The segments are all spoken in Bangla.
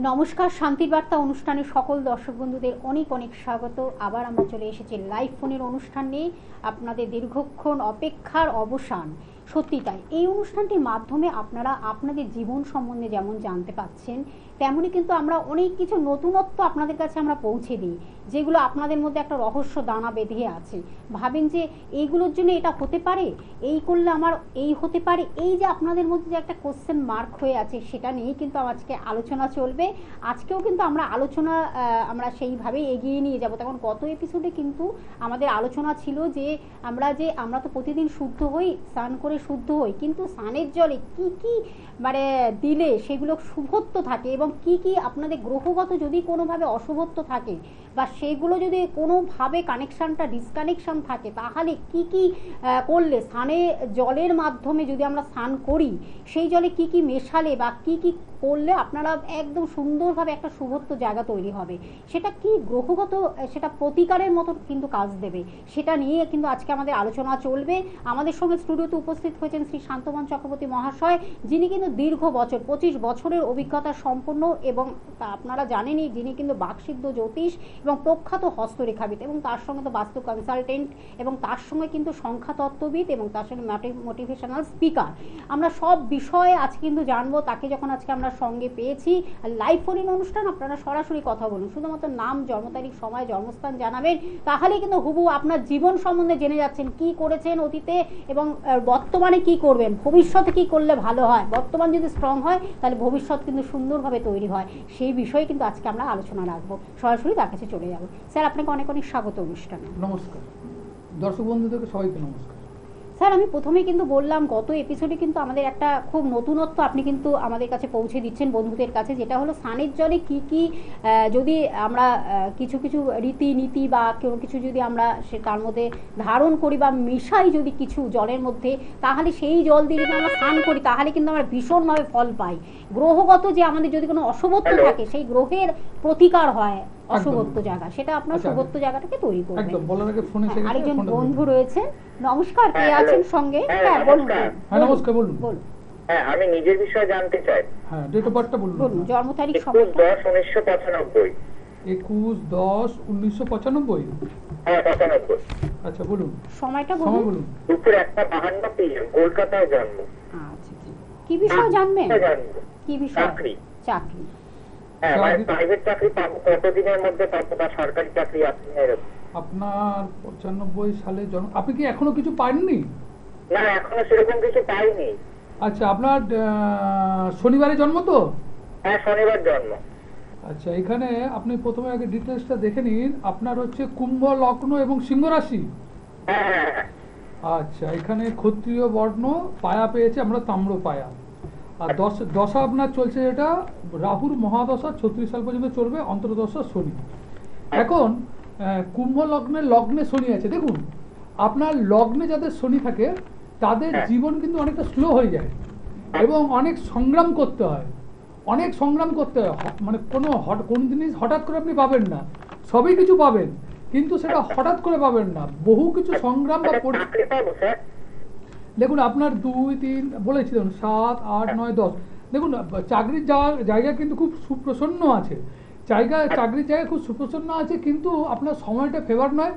নমস্কার, শান্তির বার্তা অনুষ্ঠানে সকল দর্শক বন্ধুদের অনেক অনেক স্বাগত। আবার আমরা চলে এসেছি লাইভ ফোনের অনুষ্ঠান নিয়ে। আপনাদের দীর্ঘক্ষণ অপেক্ষার অবসান। সত্যি তাই, এই অনুষ্ঠানটির মাধ্যমে আপনারা আপনাদের জীবন সম্বন্ধে যেমন জানতে পাচ্ছেন, তেমনই কিন্তু আমরা অনেক কিছু নতুনত্ব আপনাদের কাছে আমরা পৌঁছে দিই, যেগুলো আপনাদের মধ্যে একটা রহস্য দানা বেঁধে আছে। ভাবেন যে এইগুলোর জন্য এটা হতে পারে, এই করলে আমার এই হতে পারে, এই যে আপনাদের মধ্যে যে একটা কোশ্চেন মার্ক হয়ে আছে, সেটা নিয়েই কিন্তু আজকে আলোচনা চলবে। আজকেও কিন্তু আমরা আলোচনা সেইভাবেই এগিয়ে নিয়ে যাব। তখন গত এপিসোডে কিন্তু আমাদের আলোচনা ছিল যে আমরা তো প্রতিদিন শুদ্ধ হই, স্নান করে শুদ্ধ হই, কিন্তু স্নানের জলে কি কি দিলে সেগুলো শুভত্ব থাকে, এবং কি কি আপনাদের গ্রহগত যদি কোনোভাবে অশুভত্ব থাকে বা সেগুলো যদি কোনোভাবে কানেকশানটা ডিসকানেকশান থাকে, তাহলে কি কি করলে স্নানে জলের মাধ্যমে যদি আমরা স্নান করি, সেই জলে কি কি মেশালে বা কি কি করলে আপনারা একদম সুন্দরভাবে একটা শুভত্ব জায়গা তৈরি হবে, সেটা কি গ্রহগত, সেটা প্রতিকারের মতো কিন্তু কাজ দেবে, সেটা নিয়ে কিন্তু আজকে আমাদের আলোচনা চলবে। আমাদের সঙ্গে স্টুডিওতে উপস্থিত হয়েছেন শ্রী শান্তমান চক্রবর্তী মহাশয়, যিনি কিন্তু দীর্ঘ বছর 25 বছরের অভিজ্ঞতা সম্পন্ন, এবং আপনারা জানেনই যিনি কিন্তু বাকসিদ্ধ জ্যোতিষ এবং প্রখ্যাত হস্তরেখাবিদ, এবং তার সঙ্গে তো বাস্তু কনসালটেন্ট, এবং তার সঙ্গে কিন্তু সংখ্যাতত্ত্ববিদ, এবং তার সঙ্গে মোটিভেশনাল স্পিকার। আমরা সব বিষয়ে আজকে কিন্তু জানবো। তাকে যখন আজকে আমরা সঙ্গে পেয়েছি, লাইভ ফোন ইন অনুষ্ঠান, আপনারা সরাসরি কথা বলুন, শুধুমাত্র নাম, জন্ম তারিখ, সময়, জন্মস্থান জানাবেন, তাহলে কিন্তু হুবহু আপনার জীবন সম্বন্ধে জেনে যাচ্ছেন, কি করেছেন অতীতে এবং বর্তমানে কি করবেন, ভবিষ্যতে কি করলে ভালো হয়। বর্তমান যদি স্ট্রং হয়, তাহলে ভবিষ্যৎ কিন্তু সুন্দরভাবে তৈরি হয়। সেই বিষয়ে কিন্তু আজকে আমরা আলোচনা রাখবো। সরাসরি তার কাছে চলে যাব। স্যার, আপনাকে অনেক অনেক স্বাগত অনুষ্ঠানে। নমস্কার দর্শক বন্ধুদেরকে সবাইকে নমস্কার। স্যার, আমি প্রথমেই কিন্তু বললাম, গত এপিসোডে কিন্তু আমাদের একটা খুব নতুনত্ব আপনি কিন্তু আমাদের কাছে পৌঁছে দিচ্ছেন বন্ধুদের কাছে, যেটা হলো স্নানের জলে কি কি যদি আমরা কিছু কিছু রীতিনীতি বা কোনো কিছু যদি আমরা তার মধ্যে ধারণ করি বা মিশাই যদি কিছু জলের মধ্যে, তাহলে সেই জল দিয়ে যদি আমরা স্নান করি, তাহলে কিন্তু আমরা ভীষণভাবে ফল পাই। গ্রহগত যে আমাদের যদি কোনো অশুভত্ব থাকে, সেই গ্রহের প্রতিকার হয় অশুভত্ব জায়গা, সেটা আপনার শুভত্ব জায়গাটাকে তৈরি করবে। একদম বলার আগে ফোনে আরেকজন বন্ধু রয়েছে। নমস্কার, কে আছেন সঙ্গে? হ্যাঁ, বলুন। হ্যাঁ, নমস্কার, বলুন। হ্যাঁ, আমি নিজের বিষয়ে জানতে চাই। হ্যাঁ, ডেট অফ বার্থটা বলুন। বলুন, জন্ম তারিখ, 21/10/1995। 21/10/1995? হ্যাঁ, 95। আচ্ছা, বলুন সময়টা বলুন। দুপুর 1:52 PM, কলকাতায় জন্ম। আচ্ছা, কি বিষয় জানবেন? কি বিষয়? চাকরি। হ্যাঁ, প্রাইভেট চাকরি পাবো কতদিনের মধ্যে পাবো, বা সরকারি চাকরি আপনি এরকম? আপনার 95 সালে জন্ম। আপনি কি এখনো কিছু পাননি? না, এখনো সেরকম কিছু পাইনি। আচ্ছা, আপনার শনিবারে জন্ম তো? হ্যাঁ, শনিবার জন্ম। আচ্ছা, এখানে আপনি প্রথমে আগে ডিটেলসটা দেখে নিন। আপনার হচ্ছে কুম্ভ লগ্ন এবং সিংহ রাশি। হ্যাঁ। আচ্ছা, এখানে ক্ষত্রিয় বর্ণ, পায়া পেয়েছে আমরা তাম্র পায়া। আর দশা আপনার চলছে যেটা রাহুর মহাদশা 36 সাল পর্যন্ত চলবে, অন্তর্দশা শনি। এখন কুম্ভ লগ্নে শনি আছে। দেখুন, আপনার লগ্নে যাদের শনি থাকে, তাদের জীবন কিন্তু অনেকটা স্লো হয়ে যায়, এবং অনেক সংগ্রাম করতে হয়। মানে কোন জিনিস হঠাৎ করে আপনি পাবেন না, সবই কিছু পাবেন, কিন্তু সেটা হঠাৎ করে পাবেন না। বহু কিছু সংগ্রাম বা দেখুন, আপনার 2, 3 বলেছিলেন, 7, 8, 9, 10। দেখুন, চাকরির জায়গা কিন্তু খুব সুপ্রসন্ন আছে, চাকরির জায়গা খুব সুপ্রসন্ন আছে, কিন্তু আপনার সময়টা ফেভার নয়,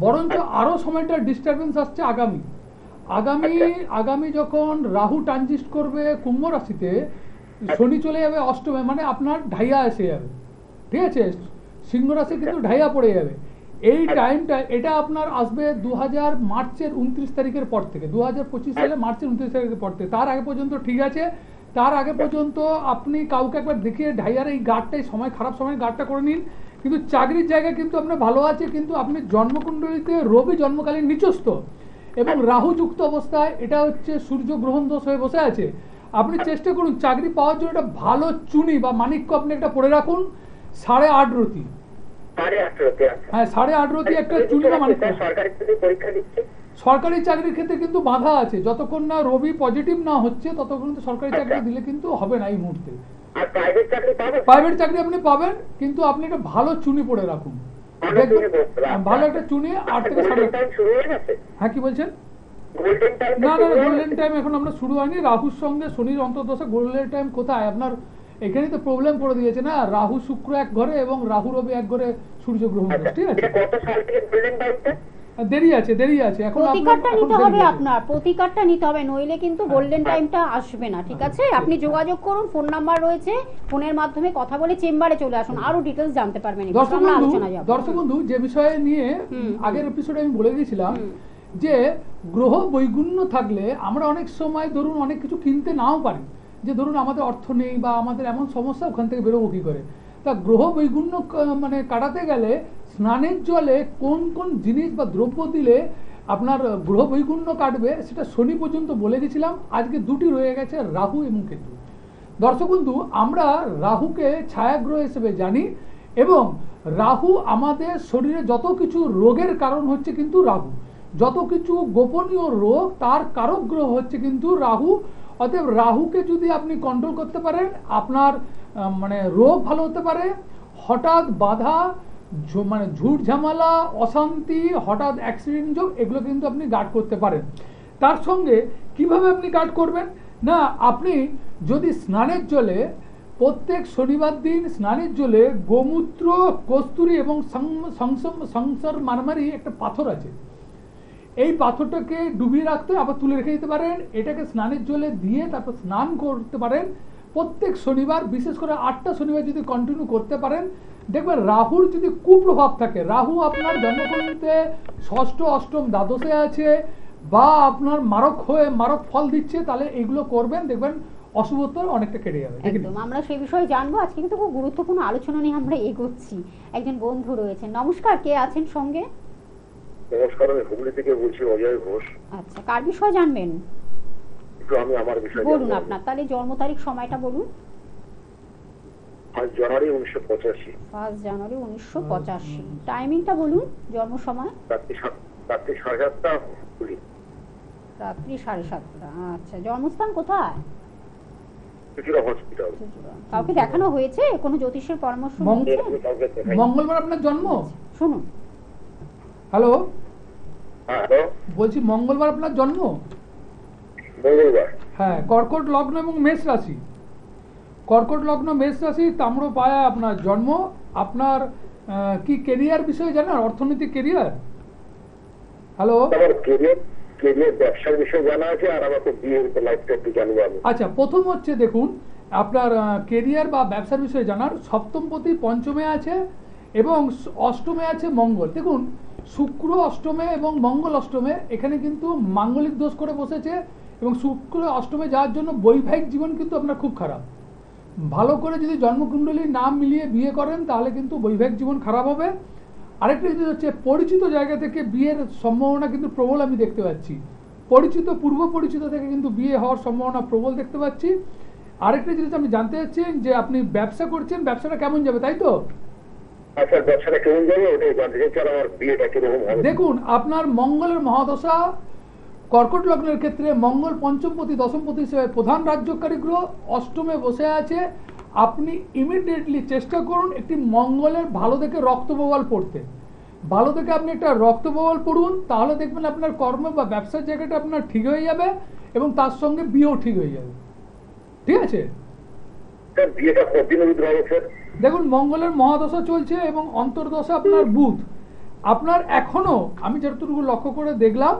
বরঞ্চ আরও সময়টা ডিস্টারবেন্স আসছে আগামী যখন রাহু ট্রানজিট করবে কুম্ভ রাশিতে, শনি চলে যাবে অষ্টমে, মানে আপনার ঢাইয়া এসে যাবে। ঠিক আছে, সিংহ রাশি কিন্তু ঢাইয়া পড়ে যাবে। এই টাইমটা এটা আপনার আসবে 2000 মার্চের 29 তারিখের পর থেকে, 2025 সালে মার্চের 29 তারিখের পর থেকে। তার আগে পর্যন্ত ঠিক আছে। তার আগে পর্যন্ত আপনি কাউকে একবার দেখিয়ে ঢাইয়ার এই গার্ডটাই খারাপ সময় গার্ডটা করে নিন। কিন্তু চাকরির জায়গায় কিন্তু আপনার ভালো আছে, কিন্তু আপনি জন্মকুণ্ডলিতে রবি জন্মকালীন নিচস্থ এবং রাহু যুক্ত অবস্থায়, এটা হচ্ছে সূর্য গ্রহণ দোষ হয়ে বসে আছে। আপনি চেষ্টা করুন চাকরি পাওয়ার জন্য একটা ভালো চুনি বা মানিক্য আপনি একটা পড়ে রাখুন, 8.5 রতি। হ্যাঁ, 8.5 রতি একটা চুনি বা মানিক্য। সরকারি চাকরির ক্ষেত্রে কিন্তু বাধা আছে, যতক্ষণ না রবি পজিটিভ না হচ্ছে ততক্ষণ তো সরকারি চাকরি দিলে কিন্তু হবে না এই মুহূর্তে। আর প্রাইভেট চাকরি পাবো? প্রাইভেট চাকরি আপনি পাবেন, কিন্তু আপনি একটা ভালো চুনি পড়ে রাখুন, ভালো একটা চুনি 8 থেকে 8:30। শুরু হয়ে গেছে? হ্যাঁ কি বলছেন? Golden time? না না, গোল্ডেন টাইম এখন আমরা শুরু হয়নি। রাহুর সঙ্গে শনির অন্তর্দশা, গোল্ডেন টাইম কোথায়? আপনার এখানেই তো প্রবলেম করে দিয়েছে না, রাহু শুক্র এক ঘরে এবং রাহু রবি এক ঘরে সূর্য গ্রহণ করছে, ঠিক আছে? কত সাল থেকে গোল্ডেন টাইমটা? দেরি আছে, দেরি আছে এখন। প্রতিকারটা নিতে হবে আপনার, প্রতিকারটা নিতে হবে, নইলে কিন্তু গোল্ডেন টাইমটা আসবে না, ঠিক আছে? আপনি যোগাযোগ করুন, ফোন নাম্বার রয়েছে, ফোনের মাধ্যমে কথা বলে চেম্বারে চলে আসুন, আরো ডিটেইলস জানতে পারবেন। দর্শক বন্ধু, যে বিষয়ে নিয়ে আগের এপিসোডে আমি বলে দিয়েছিলাম যে গ্রহ বৈগুণ্য থাকলে আমরা অনেক সময় ধরুন অনেক কিছু কিনতে নাও পারি, যে ধরুন আমাদের অর্থ নেই বা আমাদের এমন সমস্যা, ওখান থেকে বেরোবো কি করে? তা গ্রহ বৈগুণ্য মানে কাটাতে গেলে স্নানের জলে কোন কোন জিনিস বা দ্রব্য দিলে আপনার গ্রহ বৈগুণ্য কাটবে সেটা শনি পর্যন্ত বলে গেছিলাম। আজকে দুটি রয়ে গেছে, রাহু এবং কেতু। দর্শক বন্ধু, আমরা রাহুকে ছায়াগ্রহ হিসেবে জানি এবং রাহু আমাদের শরীরে যত কিছু রোগের কারণ হচ্ছে কিন্তু রাহু, যত কিছু গোপনীয় রোগ তার কারক গ্রহ হচ্ছে কিন্তু রাহু। অতএব রাহুকে যদি আপনি কন্ট্রোল করতে পারেন, আপনার মানে রোগ ভালো হতে পারে। হঠাৎ বাধা, মানে ঝুট ঝামেলা, অশান্তি, হঠাৎ অ্যাক্সিডেন্ট যোগ, এগুলো কিন্তু আপনি গার্ড করতে পারেন। তার সঙ্গে কিভাবে আপনি গার্ড করবেন না, আপনি যদি স্নানের জলে প্রত্যেক শনিবার দিন স্নানের জলে গোমূত্র, কস্তুরী এবং সংসার মারমারি একটা পাথর আছে, এই পাথরটাকে ডুবিয়ে রাখতে আবার তুলে রেখে দিতে পারেন। এটাকে স্নানের জলে দিয়ে তারপর স্নান করতে পারেন প্রত্যেক শনিবার, বিশেষ করে 8টা শনিবার যদি কন্টিনিউ করতে পারেন, দেখবেন রাহুর যদি কুপ্রভাব থাকে, রাহু আপনার জন্মকুণ্ডলিতে ষষ্ঠ, অষ্টম, দ্বাদশে আছে বা আপনার মারক হয়ে মারক ফল দিচ্ছে, তাহলে এগুলো করবেন, দেখবেন অশুভত্ব অনেকটা কেটে যাবে। একদম, আমরা সেই বিষয়ে জানবো। আজকে কিন্তু খুব গুরুত্বপূর্ণ আলোচনা নিয়ে আমরা এগোচ্ছি। একজন বন্ধু রয়েছেন, নমস্কার, কে আছেন সঙ্গে? নমস্কার, আমি হুগলি থেকে বলছি, অজয় ঘোষ। আচ্ছা, কার বিষয় জানবেন? একটু আমি আমার বিষয়ে বলুন আপনার, তাহলে জন্ম তারিখ, সময়টা বলুন। 5 জানুয়ারি 1985। 5 জানুয়ারি 1985, টাইমিংটা বলুন, জন্ম সময়? রাত্রি 7:30 হুগলি। রাত্রি 7:30। আচ্ছা, জন্মস্থান কোথায়? চুচুড়া হসপিটাল। কাউকে দেখানো হয়েছে? কোনো জ্যোতিষের পরামর্শ নিয়েছেন? মঙ্গলবার আপনার জন্ম? শুনুন। হ্যালো, হ্যালো, বলছি মঙ্গলবার আপনার জন্ম? মঙ্গলবার। হ্যাঁ, কর্কট লগ্ন এবং মেষ রাশি। কর্কট লগ্ন, মেষ রাশি, তাম্র পায়া আপনার জন্ম। আপনার কি কেরিয়ার বিষয়ে জানেন, অর্থনৈতিক কেরিয়ার? হ্যালো, আমার কেরিয়ার ব্যবসার বিষয়ে জানা আছে, আর আমাকে বিয়ের লাইফটা একটু জানবো আমি। আচ্ছা, প্রথম হচ্ছে দেখুন আপনার কেরিয়ার বা ব্যবসার বিষয়ে জানার, সপ্তমপতি পঞ্চমে আছে এবং অষ্টমে আছে মঙ্গল। দেখুন, শুক্র অষ্টমে এবং মঙ্গল অষ্টমে, এখানে কিন্তু মাঙ্গলিক দোষ করে বসেছে এবং শুক্র অষ্টমে যাওয়ার জন্য বৈবাহিক জীবন কিন্তু আপনার খুব খারাপ। ভালো করে যদি জন্মকুণ্ডলীর নাম মিলিয়ে বিয়ে করেন তাহলে কিন্তু বৈবাহিক জীবন খারাপ হবে। আরেকটা জিনিস হচ্ছে, পরিচিত জায়গা থেকে বিয়ের সম্ভাবনা কিন্তু প্রবল আমি দেখতে পাচ্ছি। পরিচিত, পূর্ব পরিচিত থেকে কিন্তু বিয়ে হওয়ার সম্ভাবনা প্রবল দেখতে পাচ্ছি। আরেকটা জিনিস আমি জানতে চাচ্ছি যে আপনি ব্যবসা করছেন, ব্যবসাটা কেমন যাবে, তাই তো? আচ্ছা, ব্যবসাটা কেমন যাবে ওটাই জানতে চাচ্ছি, আর আমার বিয়েটা কিরকম হবে। দেখুন, আপনার মঙ্গলের মহাদশা কর্কট লগ্নের ক্ষেত্রে মঙ্গল পঞ্চমপতি দশমপতি হিসেবে প্রধান রাজ্যকারী গ্রহ অষ্টমে বসে আছে। আপনি ইমিডিয়েটলি চেষ্টা করুন একটি মঙ্গলের ভালো দেখে রক্তপ্রবাল পড়তে। ভালো দেখে আপনি একটা রক্তপ্রবাল পড়ুন, তাহলে দেখবেন আপনার কর্ম বা ব্যবসার জায়গাটা আপনার ঠিক হয়ে যাবে এবং তার সঙ্গে বিয়েও ঠিক হয়ে যাবে। ঠিক আছে? বিয়েটা কতদিনের ভিতরে হবে স্যার? দেখুন, মঙ্গলের মহাদশা চলছে এবং অন্তর্দশা আপনার বুধ। আপনার এখনো, আমি যতটুকু লক্ষ্য করে দেখলাম,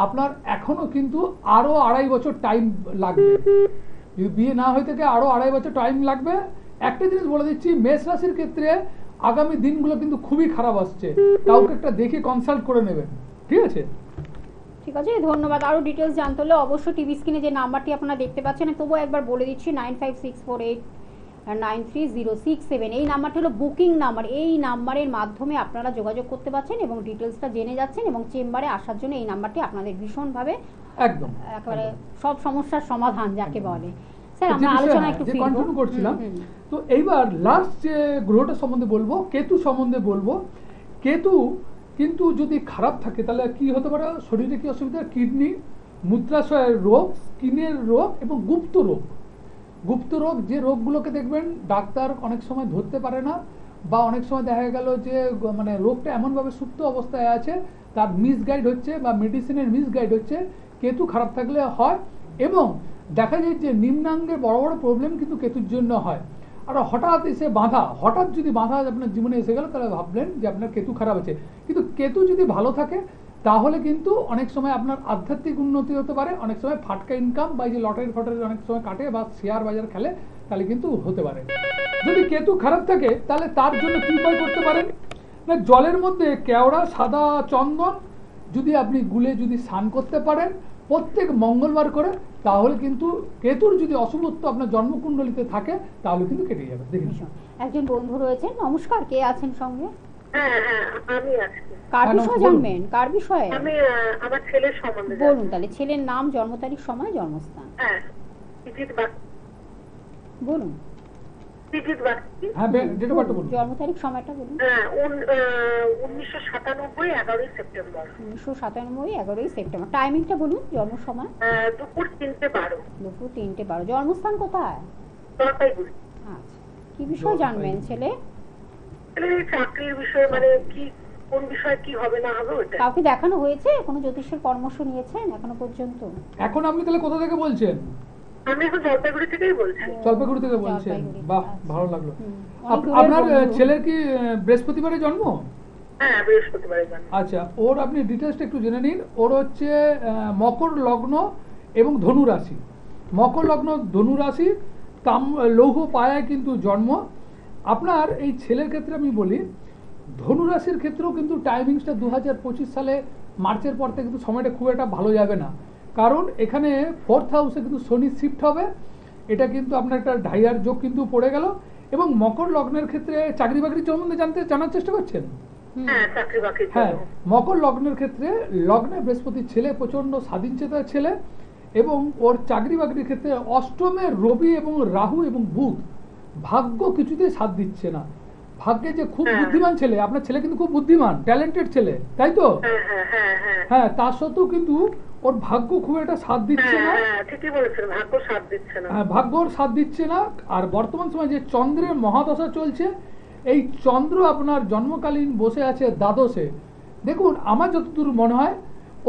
আপনার এখনো কিন্তু আরো 2.5 বছর টাইম লাগবে। যদি বিয়ে না হয়ে থাকে আরো 2.5 বছর টাইম লাগবে। একটা জিনিস বলে দিচ্ছি, মেষ রাশির ক্ষেত্রে আগামী দিনগুলো কিন্তু খুবই খারাপ আসছে, কাউকে একটা দেখে কনসাল্ট করে নেবেন। ঠিক আছে? ঠিক আছে, ধন্যবাদ। আরো ডিটেলস জানতে হলে অবশ্যই টিভি স্ক্রিনে যে নাম্বারটি আপনারা দেখতে পাচ্ছেন, তবুও একবার বলে দিচ্ছি, 9564893067, এই নাম্বারটি হলো বুকিং নাম্বার। এই নাম্বারের মাধ্যমে আপনারা যোগাযোগ করতে পারছেন এবং ডিটেলসটা জেনে যাচ্ছেন এবং চেম্বারে আসার জন্য এই নাম্বারটি আপনাদের ভীষণভাবে একদম একেবারে সব সমস্যার সমাধান যাকে বলে। স্যার, আমরা আলোচনা একটু কন্টিনিউ করছিলাম। তো এইবার লাস্ট যে গ্রহটা সম্বন্ধে বলবো, কেতু সম্বন্ধে বলবো। কেতু কিন্তু যদি খারাপ থাকে তাহলে কি হতে পারে, শরীরে কি অসুবিধা, কিডনি, মূত্রাশয়ের রোগ, স্কিনের রোগ এবং গুপ্ত রোগ। গুপ্ত রোগ যে রোগগুলোকে দেখবেন ডাক্তার অনেক সময় ধরতে পারে না, বা অনেক সময় দেখা গেল যে মানে রোগটা এমনভাবে সুপ্ত অবস্থায় আছে, তার মিসগাইড হচ্ছে বা মেডিসিনের মিসগাইড হচ্ছে, কেতু খারাপ থাকলে হয়। এবং দেখা যায় যে নিম্নাঙ্গের বড় বড় প্রবলেম কিন্তু কেতুর জন্য হয়। আর হঠাৎ এসে বাধা, হঠাৎ যদি বাধা আপনার জীবনে এসে গেল তাহলে ভাবলেন যে আপনার কেতু খারাপ আছে। কিন্তু কেতু যদি ভালো থাকে তাহলে কিন্তু অনেক সময় আপনার আধ্যাত্মিক উন্নতি হতে পারে, অনেক সময় ফাটকা ইনকাম বা এই যে লটারি ফটারি অনেক সময় কাটে বা শেয়ার বাজার খেলে তাহলে কিন্তু হতে পারে। যদি কেতু খারাপ থাকে তাহলে তার জন্য কি উপায় করতে পারেন না, জলের মধ্যে কেওড়া, সাদা চন্দন যদি আপনি গুলে যদি স্নান করতে পারেন প্রত্যেক মঙ্গলবার করে, তাহলে কিন্তু কেতুর যদি অশুভত্ব আপনার জন্মকুণ্ডলিতে থাকে তাহলে কিন্তু কেটে যাবে। দেখুন একজন বন্ধু রয়েছেন, নমস্কার, কে আছেন সঙ্গে? হ্যাঁ হ্যাঁ আমি আছি। কার হ্যাঁ, বিষয়ে বলুন। জানবেন, কার বিষয়ে আমি আমার ছেলের সম্বন্ধে বলুন? তাহলে ছেলের নাম, জন্ম তারিখ, সময়, জন্মস্থান হ্যাঁ বিজিত বাগচি। বলুন। বিজিত বাগচি। হ্যাঁ, ডেট অফ বার্থ বলুন। জন্ম তারিখ, সময়টা বলুন। 1997 11ই সেপ্টেম্বর। 1997 11ই সেপ্টেম্বর। টাইমিংটা বলুন, জন্ম সময়। দুপুর 3:12। দুপুর 3:12। জন্মস্থান কোথায়? জলপাইগুড়ি। আচ্ছা, কি বিষয় জানবেন ছেলে? ছেলের চাকরির বিষয়ে, মানে কি কোন বিষয়ে কি হবে না হবে ওটা। কাউকে দেখানো হয়েছে? কোনো জ্যোতিষের পরামর্শ নিয়েছেন এখনো পর্যন্ত? এখন আপনি তাহলে কোথা থেকে বলছেন? আমি এখন জলপাইগুড়ি থেকেই বলছি। জলপাইগুড়ি থেকে বলছেন? জলপাইগুড়ি, বাহ, আচ্ছা। ভালো লাগলো। অনেক দূরের আপনার বন্ধু। ছেলের কি বৃহস্পতিবারে জন্ম? হ্যাঁ বৃহস্পতিবারে জানি। আচ্ছা, ওর আপনি ডিটেলসটা একটু জেনে নিন। ওর হচ্ছে মকর লগ্ন এবং ধনু রাশি। মকর লগ্ন, ধনু রাশি, লৌহ পায়ায় কিন্তু জন্ম। আপনার এই ছেলের ক্ষেত্রে আমি বলি, ধনু রাশির ক্ষেত্রেও কিন্তু টাইমিংসটা 2025 সালে মার্চের পর থেকে কিন্তু সময়টা খুব একটা ভালো যাবে না, কারণ এখানে 4th হাউসে কিন্তু শনি শিফট হবে। এটা কিন্তু আপনার একটা ঢাইয়ার যোগ কিন্তু পড়ে গেল। এবং মকর লগ্নের ক্ষেত্রে চাকরি বাকরির সম্বন্ধে জানার চেষ্টা করছেন? হ্যাঁ চাকরি বাকরি। হ্যাঁ, মকর লগ্নের ক্ষেত্রে লগ্নে বৃহস্পতির ছেলে, প্রচন্ড স্বাধীনচেতার ছেলে, এবং ওর চাকরি বাকরির ক্ষেত্রে অষ্টমে রবি এবং রাহু এবং বুধ, ভাগ্য কিছুতেই সাথ দিচ্ছে না। ভাগ্যে যে খুব বুদ্ধিমান ছেলে, আপনার ছেলে কিন্তু খুব বুদ্ধিমান, ট্যালেন্টেড ছেলে, তাই তো? হ্যাঁ, তার সত্ত্বেও কিন্তু ওর ভাগ্য খুব একটা সাথ দিচ্ছে না। ঠিকই বলেছেন, ভাগ্য সাথ দিচ্ছে না। ভাগ্য ওর সাথ দিচ্ছে না। আর বর্তমান সময় যে চন্দ্রের মহাদশা চলছে, এই চন্দ্র আপনার জন্মকালীন বসে আছে দ্বাদশে। দেখুন, আমার যতদূর মনে হয়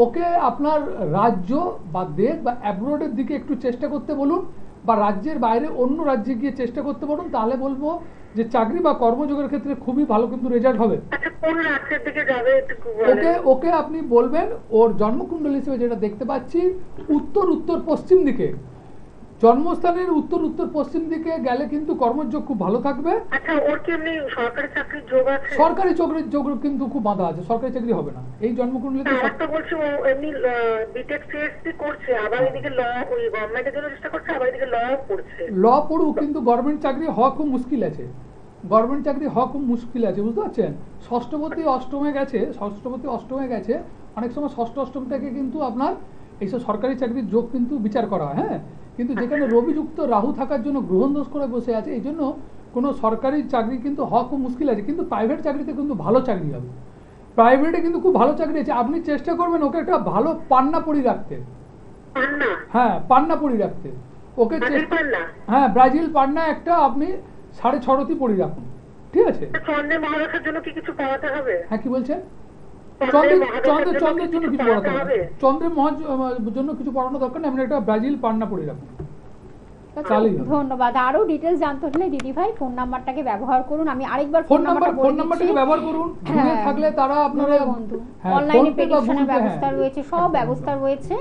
ওকে আপনার রাজ্য বা দেশ বা অ্যাব্রোডের দিকে একটু চেষ্টা করতে বলুন, বা রাজ্যের বাইরে অন্য রাজ্যে গিয়ে চেষ্টা করতে বলুন। তাহলে বলবো যে চাকরি বা কর্মযোগের ক্ষেত্রে খুবই ভালো কিন্তু রেজাল্ট হবে। আচ্ছা, কোন রাজ্যের দিকে যাবে একটু ওকে আপনি বলবেন, ওর জন্মকুণ্ডলী হিসেবে যেটা দেখতে পাচ্ছি উত্তর উত্তর পশ্চিম দিকে, জন্মস্থানের উত্তর উত্তর পশ্চিম দিকে গেলে কিন্তু কর্মযোগ খুব ভালো থাকবে। আচ্ছা, ওর কি এমনি সরকারি চাকরির যোগ আছে? সরকারি চাকরির যোগ কিন্তু খুব বাধা আছে, সরকারি চাকরি হবে না এই জন্মকুণ্ডলীতে। আমার তো বলছি ও এমনি বিটেক সিএসসি করছে, আবার এদিকে ল, ওই গভর্নমেন্টের জন্য চেষ্টা করছে, আবার এদিকে ল করছে। ল পড়ুক, কিন্তু গভর্নমেন্ট চাকরি হওয়া খুব মুশকিল আছে। গভর্নমেন্ট চাকরি হওয়া খুব মুশকিল আছে, বুঝতে পারছেন? ষষ্ঠপতি অষ্টমে গেছে। অনেক সময় ষষ্ঠ অষ্টম থেকে কিন্তু আপনার এইসব সরকারি চাকরির যোগ কিন্তু বিচার করা হয়। হ্যাঁ, কিন্তু যেখানে রবিযুক্ত রাহু থাকার জন্য গ্রহণ দোষ করে বসে আছে, এই জন্য কোনো সরকারি চাকরি কিন্তু হওয়া খুব মুশকিল আছে। কিন্তু প্রাইভেট চাকরিতে কিন্তু ভালো চাকরি হবে, প্রাইভেটে কিন্তু খুব ভালো চাকরি আছে। আপনি চেষ্টা করবেন ওকে একটা ভালো পান্না পরি রাখতে। হ্যাঁ, পান্না পরি রাখতে ওকে। হ্যাঁ, ব্রাজিল পান্না একটা আপনি 6.5 পরি রাখুন, ঠিক আছে? চন্দ্রের মহাদশার জন্য কি কিছু পাওয়াতে হবে? হ্যাঁ, কি বলছেন? চন্দ্রের জন্য কিছু পড়াতে হবে? চন্দ্রের জন্য কিছু পড়ানো দরকার নেই, আপনি একটা ব্রাজিল পান্না পরি রাখুন। ধন্যবাদ। আরো ডিটেলস জানতে হলে দিদি ভাই ফোন নাম্বারটাকে ব্যবহার করুন। আমি আরেকবার ফোন নাম্বারটাকে ব্যবহার করুন। দূরে থাকলে তারা আপনারা বন্ধু অনলাইনে প্রেডিকশনের ব্যবস্থা রয়েছে, সব ব্যবস্থা রয়েছে।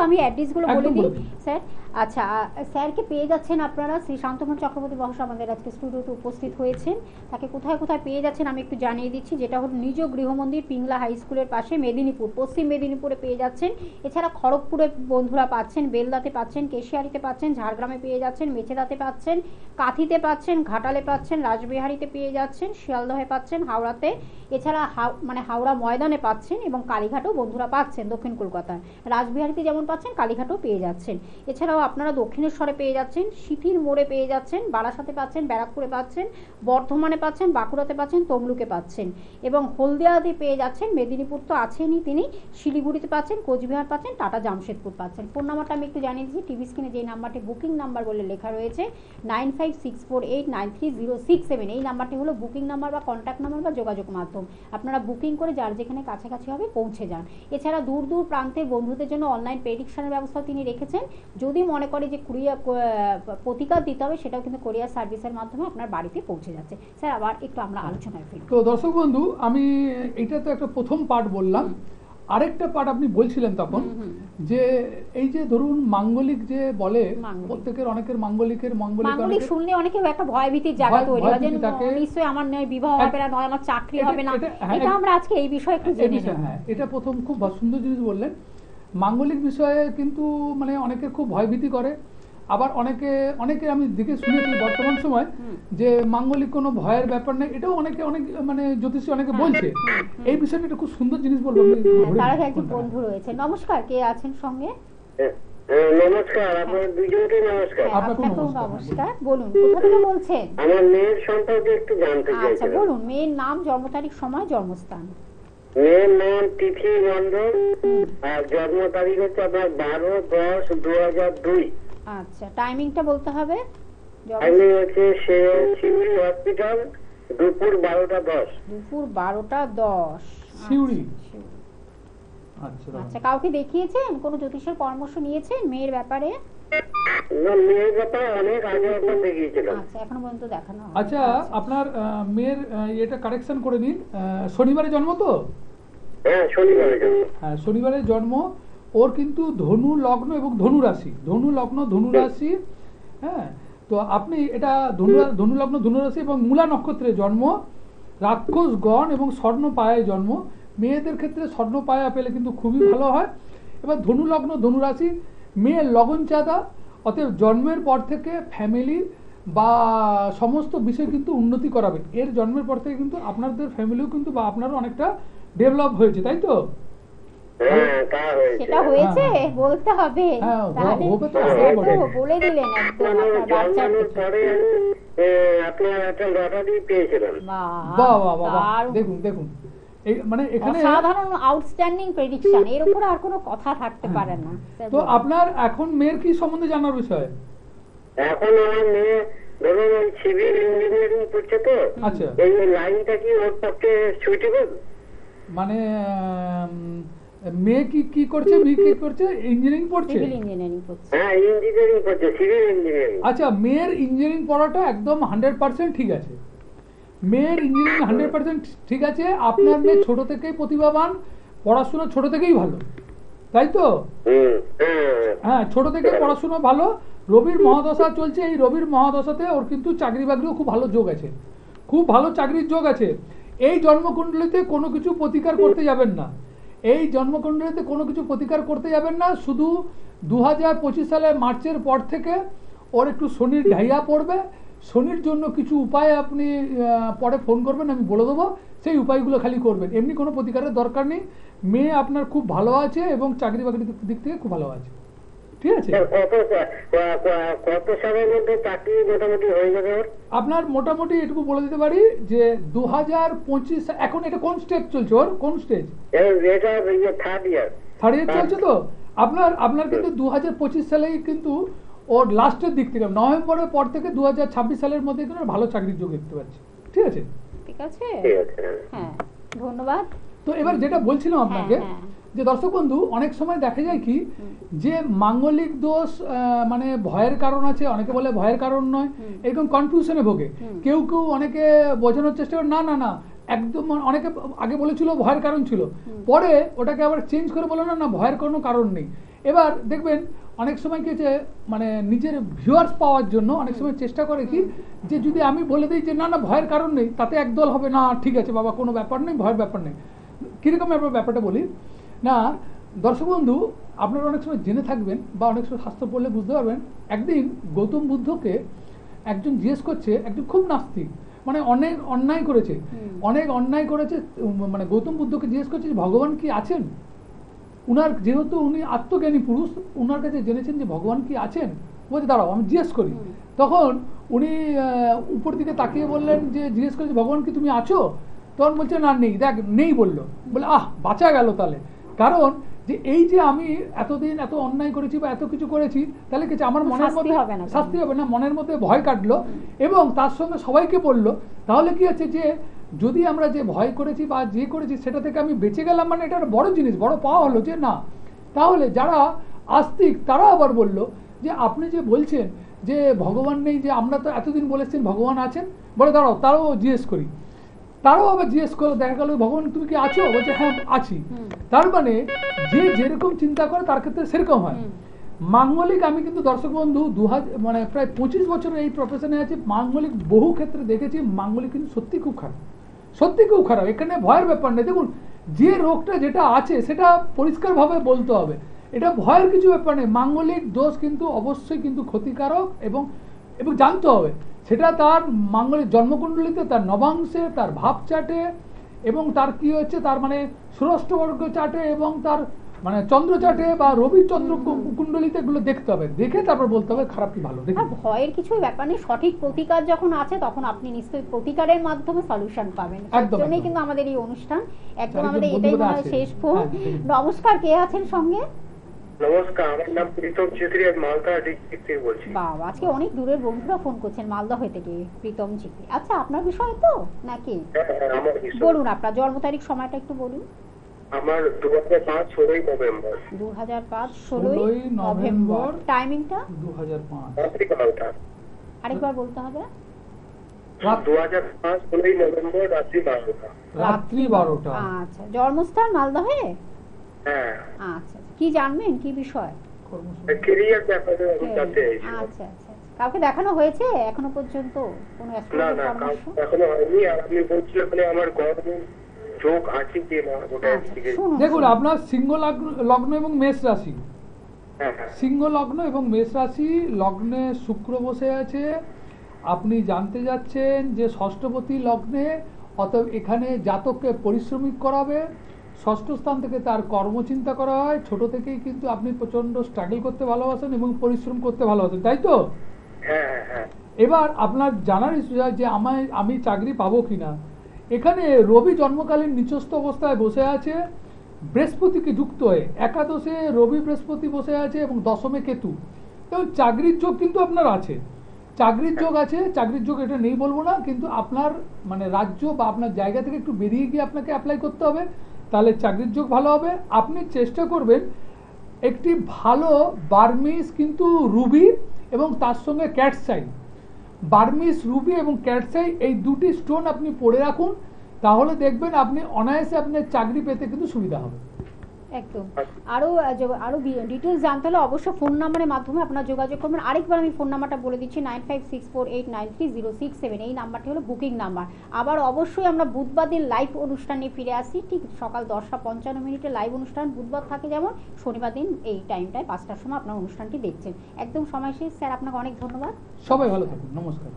আমি অ্যাড্রেসগুলো বলে দিই স্যার। আচ্ছা, স্যারকে পেয়ে যাচ্ছেন আপনারা, শ্রী শান্তমোহন চক্রবর্তী মহাশয় আমাদের আজকে স্টুডিওতে উপস্থিত হয়েছেন। তাকে কোথায় কোথায় পেয়ে যাচ্ছেন আমি একটু জানিয়ে দিচ্ছি। যেটা হলো নিজ গৃহমন্দির পিংলা হাই স্কুলের পাশে মেদিনীপুর, পশ্চিম মেদিনীপুরে পেয়ে যাচ্ছেন। এছাড়া খড়গপুরে বন্ধুরা পাচ্ছেন, বেলদাতে পাচ্ছেন, কেশিয়ারিতে পাচ্ছেন, ঝাড়গ্রামে পেয়ে যাচ্ছেন, মেছেদাতে পাচ্ছেন, কাঁথিতে পাচ্ছেন, ঘাটালে পাচ্ছেন, রাসবিহারীতে পেয়ে যাচ্ছেন, শিয়ালদহে পাচ্ছেন, হাওড়াতে, এছাড়া হাওড়া ময়দানে পাচ্ছেন, এবং কালীঘাটেও বন্ধুরা পাচ্ছেন দক্ষিণ কলকাতায়। রাসবিহারীতে যেমন পাচ্ছেন কালীঘাটেও পেয়ে যাচ্ছেন। এছাড়াও আপনারা দক্ষিণেশ্বরে পেয়ে যাচ্ছেন, সিথির মোড়ে পেয়ে যাচ্ছেন, বারাসাতে পাচ্ছেন, ব্যারাকপুরে পাচ্ছেন, বর্ধমানে পাচ্ছেন, বাঁকুড়াতে পাচ্ছেন, তমলুকে পাচ্ছেন এবং হলদিয়াতে পেয়ে যাচ্ছেন। মেদিনীপুর তো আছেনই তিনি, শিলিগুড়িতে পাচ্ছেন, কোচবিহার পাচ্ছেন, টাটা জামশেদপুর পাচ্ছেন। ফোন নাম্বারটা আমি একটু জানিয়ে দিচ্ছি, টিভি স্ক্রিনে যেই নাম্বারটি বুকিং নাম্বার বলে লেখা রয়েছে 9564893067, এই নাম্বারটি হলো বুকিং নাম্বার বা কন্ট্যাক্ট নাম্বার বা যোগাযোগ মাধ্যম। আপনারা বুকিং করে যার যেখানে কাছাকাছি হবে পৌঁছে যান। এছাড়া দূর দূর প্রান্তের বন্ধুদের জন্য অনলাইন প্রেডিকশনের ব্যবস্থা তিনি রেখেছেন। যদি মনে করে যে প্রতিকার দিতে হবে, সেটাও কিন্তু কোরিয়ার সার্ভিসের মাধ্যমে আপনার বাড়িতে পৌঁছে যাচ্ছে। স্যার আবার একটু আমরা আলোচনায় ফিরি। তো দর্শক বন্ধু, আমি এটা তো একটা প্রথম পার্ট বললাম, আরেকটা পার্ট আপনি বলছিলেন তখন যে এই যে ধরুন মাঙ্গলিক যে বলে, প্রত্যেকের অনেকের মাঙ্গলিক শুনলে অনেকে একটা ভয়ভীতির জায়গা তৈরি হয় যে নিশ্চয়ই আমার নয় বিবাহ হবে না, নয় আমার চাকরি হবে না। এটা আমরা আজকে এই বিষয়ে একটু জেনে নেব। হ্যাঁ, এটা প্রথম খুব সুন্দর জিনিস বললেন। মাঙ্গলিক বিষয়ে কিন্তু মানে অনেকের খুব ভয়ভীতি করে, আবার অনেকে আমি দিকে শুনেছি বর্তমান সময় যে মাঙ্গলিক কোনো ভয়ের ব্যাপার নেই, এটাও অনেক মানে জ্যোতিষী অনেকে বলছে। এই বিষয়টা একটা খুব সুন্দর জিনিস বলবো। তার আগে একজন বন্ধু রয়েছে। নমস্কার, কে আছেন সঙ্গে? নমস্কার, আপনার দুজনকে নমস্কার। আপনাকেও নমস্কার। বলুন, কোথা থেকে বলছেন? আমার মেয়ের সম্পর্কে একটু জানতে চাইছিলাম। আচ্ছা বলুন, মেয়ের নাম, জন্ম তারিখ, সময়, জন্মস্থান। মেয়ের নাম তিথি মন্ডল আর জন্ম তারিখ হচ্ছে আপনার 12/10/2002। আচ্ছা, টাইমিংটা বলতে হবে। টাইমিং হচ্ছে শিউরি হসপিটাল, দুপুর 12:10। দুপুর 12:10 শিউরি। আচ্ছা, কাউকে দেখিয়েছেন? কোনো জ্যোতিষের পরামর্শ নিয়েছেন মেয়ের ব্যাপারে? না, মেয়ের ব্যাপারে অনেক আগে একবার দেখিয়েছিলাম। আচ্ছা, এখনো পর্যন্ত দেখানো হয়নি। আচ্ছা, আপনার মেয়ের এটা কারেকশন করে নিন। শনিবারে জন্ম তো? হ্যাঁ, শনিবারে জন্ম। হ্যাঁ, শনিবারে জন্ম। ওর কিন্তু ধনু লগ্ন এবং ধনু রাশি, ধনু লগ্ন ধনু রাশি। হ্যাঁ, তো আপনি এটা ধনু লগ্ন ধনু রাশি এবং মূলা নক্ষত্রে জন্ম, রাক্ষস গণ এবং স্বর্ণ পায়ায় জন্ম। মেয়েদের ক্ষেত্রে স্বর্ণ পায়া পেলে কিন্তু খুবই ভালো হয়। এবার ধনু লগ্ন ধনু রাশি, মেয়ের লগন চাঁদা, অতএব জন্মের পর থেকে ফ্যামিলি বা সমস্ত বিষয় কিন্তু উন্নতি করাবে। এর জন্মের পর থেকে কিন্তু আপনাদের ফ্যামিলিও কিন্তু বা আপনারও অনেকটা ডেভেলপ হয়েছে, তাই তো? সেটা হয়েছে বলতে হবে। তাহলে বলে দিলেন একদম আপনার বাচ্চার পরে আপনার একটা লটারি পেয়েছিলেন। বাহ বাহ বাহ, দেখুন দেখুন, এই মানে এখানে সাধারণ আউটস্ট্যান্ডিং প্রেডিকশন, এর উপর আর কোনো কথা থাকতে পারে না। তো আপনার এখন মেয়ের কি সম্বন্ধে জানার বিষয়? এখন আমার মেয়ে ধরুন ওই সিভিল ইঞ্জিনিয়ারিং করছে, তো আচ্ছা, এই লাইনটা কি ওর পক্ষে সুইটেবল? মানে মেয়ে কি করছে? মেয়ে কি করছে? ইঞ্জিনিয়ারিং পড়ছে? সিভিল ইঞ্জিনিয়ারিং করছে। হ্যাঁ, ইঞ্জিনিয়ারিং করছে, সিভিল ইঞ্জিনিয়ারিং। আচ্ছা, মেয়ের ইঞ্জিনিয়ারিং পড়াটা একদম 100% ঠিক আছে। মেয়ের ইঞ্জিনিয়ারিং 100% ঠিক আছে। আপনার মেয়ে ছোট থেকেই প্রতিভাবান, পড়াশোনা ছোট থেকেই ভালো, তাই তো? হ্যাঁ, ছোট থেকে পড়াশোনা ভালো। রবির মহাদশা চলছে, এই রবির মহাদশাতে ওর কিন্তু চাকরি বাকরিও খুব ভালো যোগ আছে, খুব ভালো চাকরির যোগ আছে। এই জন্মকুণ্ডলিতে কোনো কিছু প্রতিকার করতে যাবেন না, এই জন্মকুণ্ডলিতে কোনো কিছু প্রতিকার করতে যাবেন না। শুধু 2025 সালের মার্চের পর থেকে ওর একটু শনির ঢাইয়া পড়বে। শনির জন্য কিছু উপায় আপনি পরে ফোন করবেন, আমি বলে দেবো, সেই উপায়গুলো খালি করবেন। এমনি কোনো প্রতিকারের দরকার নেই। মেয়ে আপনার খুব ভালো আছে এবং চাকরি বাকরির দিক থেকে খুব ভালো আছে, ঠিক আছে? কত সালের মধ্যে চাকরি মোটামুটি হয়ে যাবে? আপনার মোটামুটি এটুকু বলে দিতে পারি যে 2025। এখন এটা কোন স্টেজ চলছে ওর? কোন স্টেজ? থার্ড ইয়ার চলছে। তো আপনার কিন্তু 2025 সালেই কিন্তু ওর লাস্টের দিক থেকে, নভেম্বরের পর থেকে 2026 সালের মধ্যে কিন্তু ভালো চাকরির যোগ দেখতে পাচ্ছি, ঠিক আছে? ঠিক আছে, হ্যাঁ, ধন্যবাদ। তো এবার যেটা বলছিলাম আপনাকে, যে দর্শক বন্ধু, অনেক সময় দেখা যায় কি যে মাঙ্গলিক দোষ মানে ভয়ের কারণ আছে, অনেকে বলে ভয়ের কারণ নয়, এরকম কনফিউশনে ভোগে। কেউ অনেকে বোঝানোর চেষ্টা করে, না না না, একদম অনেকে আগে বলেছিল ভয়ের কারণ ছিল, পরে ওটাকে আবার চেঞ্জ করে বলে না না ভয়ের কোনো কারণ নেই। এবার দেখবেন অনেক সময় কি মানে নিজের ভিউয়ার্স পাওয়ার জন্য অনেক সময় চেষ্টা করে কি যে যদি আমি বলে দিই যে না না ভয়ের কারণ নেই, তাতে একদল হবে না, ঠিক আছে বাবা কোনো ব্যাপার নেই, ভয়ের ব্যাপার নেই। কীরকম ব্যাপারটা বলি না, দর্শক বন্ধু, আপনারা অনেক সময় জেনে থাকবেন বা অনেক সময় শাস্ত্র পড়লে বুঝতে পারবেন। একদিন গৌতম বুদ্ধকে একজন জিজ্ঞেস করছে, একজন খুব নাস্তিক, মানে অনেক অন্যায় করেছে, মানে গৌতম বুদ্ধকে জিজ্ঞেস করছে ভগবান কি আছেন? উনার যেহেতু উনি আত্মজ্ঞানী পুরুষ, উনার কাছে জেনেছেন যে ভগবান কি আছেন, বলছে দাঁড়াও আমি জিজ্ঞেস করি। তখন উনি উপর দিকে তাকিয়ে বললেন যে জিজ্ঞেস করেছে ভগবান কি তুমি আছো, তখন বলছে না নেই, দেখ নেই বললো। বলে বাঁচা গেল তাহলে, কারণ যে এই যে আমি এতদিন এত অন্যায় করেছি বা এত কিছু করেছি, তাহলে কিছু আমার মনের মধ্যে শাস্তি হবে না, মনের মধ্যে ভয় কাটলো এবং তার সঙ্গে সবাইকে বললো। তাহলে কি আছে যে যদি আমরা যে ভয় করেছি বা যে করেছি সেটা থেকে আমি বেঁচে গেলাম, মানে এটা একটা বড় জিনিস, বড় পাওয়া হলো যে না। তাহলে যারা আস্তিক তারা আবার বলল যে আপনি যে বলছেন যে ভগবান নেই, যে আমরা তো এতদিন বলেছেন ভগবান আছেন, বলে দাঁড়াও তারাও জিজ্ঞেস করি। তারাও আবার জিজ্ঞেস করলো, দেখা গেল ভগবান তুমি কি আছো, বলছে হ্যাঁ আছি। তার মানে যে যেরকম চিন্তা করে তার ক্ষেত্রে সেরকম হয়। মাঙ্গলিক আমি কিন্তু দর্শক বন্ধু মানে প্রায় 25 বছর এই প্রফেশনে আছে, মাঙ্গলিক বহু ক্ষেত্রে দেখেছি, মাঙ্গলিক কিন্তু সত্যি খুব খারাপ, সত্যি খুব খারাপ। এখানে ভয়ের ব্যাপার নেই। দেখুন যে রোগটা যেটা আছে সেটা পরিষ্কারভাবে বলতে হবে, এটা ভয়ের কিছু ব্যাপার নেই। মাঙ্গলিক দোষ কিন্তু অবশ্যই কিন্তু ক্ষতিকারক এবং এবং জানতে হবে সেটা তার মাঙ্গলিক জন্মকুণ্ডলিতে, তার নবাংশে, তার ভাব চাটে এবং তার কি হচ্ছে তার মানে ষষ্ঠবর্গ চাটে এবং তার মানে চন্দ্র চাটে বা রবি চন্দ্র কুণ্ডলিতে এগুলো দেখতে হবে, দেখে তারপর বলতে হবে খারাপ কি ভালো। দেখুন ভয়ের কিছু ব্যাপার নেই, সঠিক প্রতিকার যখন আছে তখন আপনি নিশ্চয়ই প্রতিকারের মাধ্যমে সলিউশন পাবেন। একদমই কিন্তু আমাদের এই অনুষ্ঠান একদম আমাদের এটাই মনে শেষ ফোন। নমস্কার, কে আছেন সঙ্গে? নমস্কার, আমার নাম প্রীতম ছিত্রি, মালদা ডিস্ট্রিক্ট থেকে বলছি। বাবা, আজকে অনেক দূরের বন্ধুরা ফোন করছেন মালদা হয়ে থেকে। প্রীতম ছিত্রি, আচ্ছা আপনার বিষয় তো নাকি? আমার বিষয়। বলুন আপনার জন্ম তারিখ সময়টা একটু বলুন। আমার 2005 16 নভেম্বর। 2005 16 নভেম্বর। টাইমিংটা 2005 রাত্রি 12টা। আরেকবার বলতে হবে। 2005 16 নভেম্বর রাত্রি 12টা। রাত্রি 12টা। আচ্ছা, জন্মস্থান মালদা হয়ে? হ্যাঁ। আচ্ছা, কি জানবেন, কি বিষয়? ক্যারিয়ার ব্যাপারে আমি জানতে চাইছি। আচ্ছা আচ্ছা, কাউকে দেখানো হয়েছে এখনো পর্যন্ত কোনো অ্যাস্ট্রোলজার পরামর্শ? এখনো হয়নি। আর আপনি বলছিলেন মানে আমার গর্ভ যোগ আছে কি না ওটা ঠিক আছে। দেখুন আপনার সিংহ লগ্ন এবং মেষ রাশি, সিংহ লগ্ন এবং মেষ রাশি, লগ্নে শুক্র বসে আছে। আপনি জানতে যাচ্ছেন যে ষষ্ঠপতি লগ্নে, অতএব এখানে জাতককে পরিশ্রমিক করাবে। ষষ্ঠ স্থান থেকে তার কর্মচিন্তা করা হয়। ছোট থেকেই কিন্তু আপনি প্রচন্ড স্ট্রাগল করতে ভালোবাসেন এবং পরিশ্রম করতে ভালোবাসেন, তাই তো? এবার আপনার জানার বিষয় যে আমি চাকরি পাবো কিনা। এখানে রবি জন্মকালীন নিচস্থ অবস্থায় বসে আছে, বৃহস্পতিকে যুক্ত হয়ে একাদশে রবি বৃহস্পতি বসে আছে এবং দশমে কেতু। এবং চাকরির যোগ কিন্তু আপনার আছে, চাকরির যোগ আছে, চাকরির যোগ এটা নেই বলবো না, কিন্তু আপনার মানে রাজ্য বা আপনার জায়গা থেকে একটু বেরিয়ে গিয়ে আপনাকে অ্যাপ্লাই করতে হবে, তাহলে চাকরির যোগ ভালো হবে। আপনি চেষ্টা করবেন একটি ভালো বার্মিস কিন্তু রুবি এবং তার সঙ্গে ক্যাটসাই, বার্মিস রুবি এবং ক্যাটসাই এই দুটি স্টোন আপনি পরে রাখুন, তাহলে দেখবেন আপনি অনায়াসে আপনার চাকরি পেতে কিন্তু সুবিধা হবে। একদম। আরো ডিটেলস জানতে হলে অবশ্যই ফোন নাম্বারের মাধ্যমে আপনারা যোগাযোগ করবেন। আরেকবার আমি ফোন নাম্বারটা বলে দিচ্ছি 9564893067। এই নাম্বারটি হলো বুকিং নাম্বার। আবার অবশ্যই আমরা বুধবার দিন লাইভ অনুষ্ঠানে ফিরে আসি, ঠিক সকাল 10:55 লাইভ অনুষ্ঠান বুধবার থাকে যেমন, শনিবার দিন এই টাইমটায় 5টার সময় আপনার অনুষ্ঠানটি দেখছেন। একদম সময় শেষ। স্যার আপনাকে অনেক ধন্যবাদ। সবাই ভালো থাকুন, নমস্কার।